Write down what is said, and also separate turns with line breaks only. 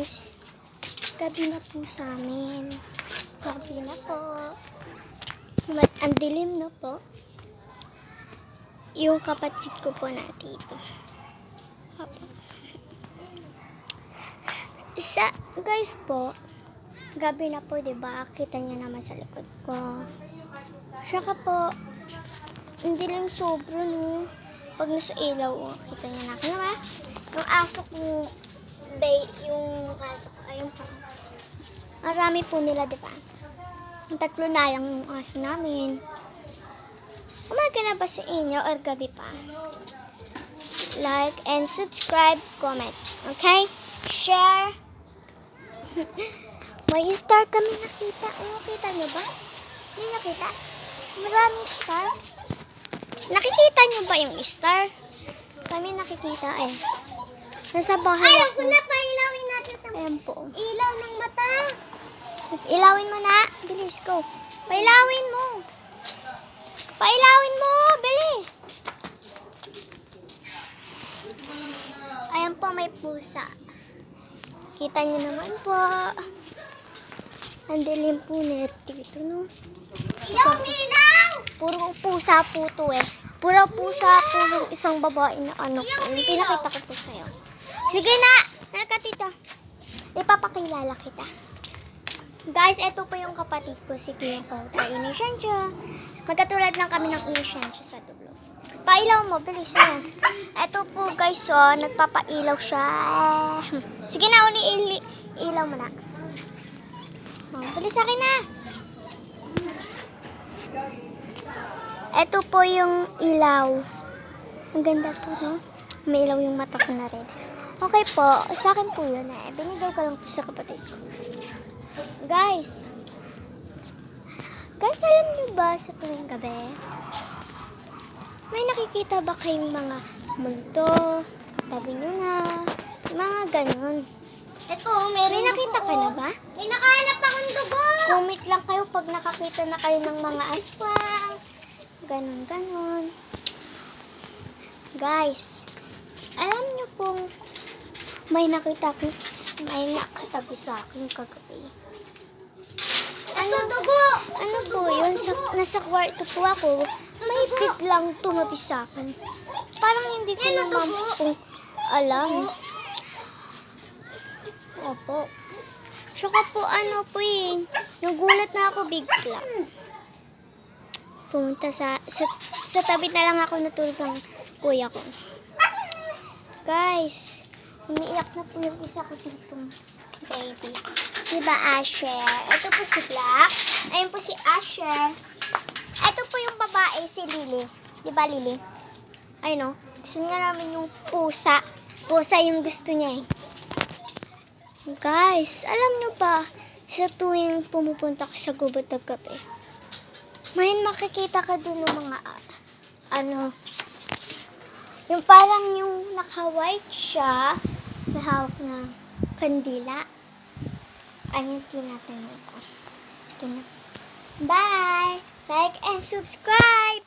guys. Gabi na po sa amin. Gabi na po. Ang dilim na po. Yung kapatid ko po nandito. Guys po, gabi na po, diba? Kita niyo naman sa likod ko. Saka po, ang dilim sobro, no? Pag nasa ilaw, kita niyo na. Ano ba? Yung aso ko, yung aso ko, ayun po. Marami po nila, diba? Yung 3 na lang yung aso namin. Umaga na ba sa inyo or gabi pa? Like and subscribe, comment. Okay? Share. May star kami nakita. Nakita nyo ba? Hindi nakita? Maraming star. Nakikita nyo ba yung star? Kami nakikita eh. Nasa bahay ako.
Ayaw ko na, pailawin natin sa
Ayan po.
ilaw ng mata.
Ilawin mo na. Bilis ko. Pailawin mo. Pailawin mo. Bilis. Ayan po, may pusa. Kita nyo naman po. Ang dilim po dito, no?
Ilaw, ilaw!
Puro pusa po to eh. Puro pusa po yung isang babae na ano po. Yung pinakita ko po sa'yo. Sige na! Nalaka tita. Ipapakilala kita. Guys, eto po yung kapatid ko, si Kuya Kauta. Inisensya. Magkatulad lang kami ng inisensya sa dulo. Pailaw mo, bilis na. Eto po guys, oh, nagpapailaw siya. Sige na, ilaw mo na. Oh, bilis akin na. Eto po yung ilaw. Ang ganda po, no? May ilaw yung mata ko na rin. Okay po, sa akin po yun eh. Binigay ko lang po sa kapatid ko. Guys, alam niyo ba sa tuwing gabi, may nakikita ba kayong mga multo, tabi nyo na, mga ganun?
Ito, meron
May nakita ka na ba?
May nakahanap akong dugo.
Comment lang kayo pag nakakita na kayo ng mga aswang. Ganun. Guys, alam niyo pong may nakitabi sa akin kagabi.
Ito, dugo.
Ano po yun? Nasa kwarto po ako. May biglang tumabi sa akin. Parang hindi ko naman po alam. Opo. Saka po ano po eh. Nagulat na ako bigla. Pumunta sa tabi na lang ako natulog ng kuya ko. Guys, umiiyak na po yung isa ko dito. Baby. Diba Asher? Ito po si Black. Ayun po si Asher. Ito po yung babae, si Lily. Diba Lily? Ayun o. Gusto niya namin yung pusa. Pusa yung gusto niya eh. Guys, alam niyo ba, sa tuwing pumupunta ka sa gubat ng gabi, may makikita ka dun ng mga, yung parang yung naka-white siya, may hawak na kandila. Ayun, tinatanong ko. Sige na. Bye! Like and subscribe!